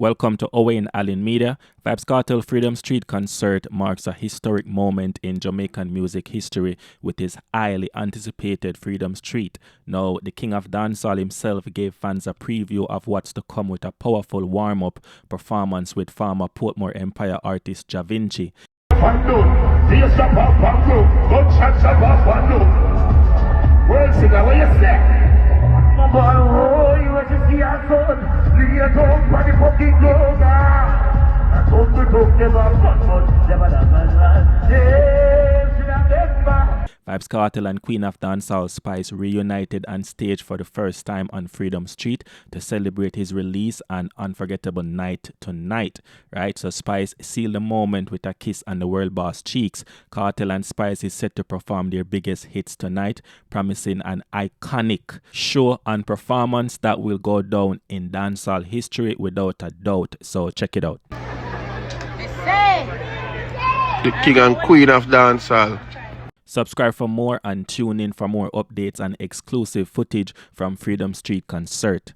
Welcome to Owen Allen Media. Vybz Kartel Freedom Street concert marks a historic moment in Jamaican music history with his highly anticipated Freedom Street. Now, the king of dancehall himself gave fans a preview of what's to come with a powerful warm-up performance with former Portmore Empire artist JaVinci. Vybz Kartel and Queen of Dancehall Spice reunited on stage for the first time on Freedom Street to celebrate his release and unforgettable night tonight, right? So Spice sealed the moment with a kiss on the world boss cheeks. Kartel and Spice is set to perform their biggest hits tonight, promising an iconic show and performance that will go down in dancehall history without a doubt. So check it out. The king and queen of dancehall. Subscribe for more and tune in for more updates and exclusive footage from Freedom Street concert.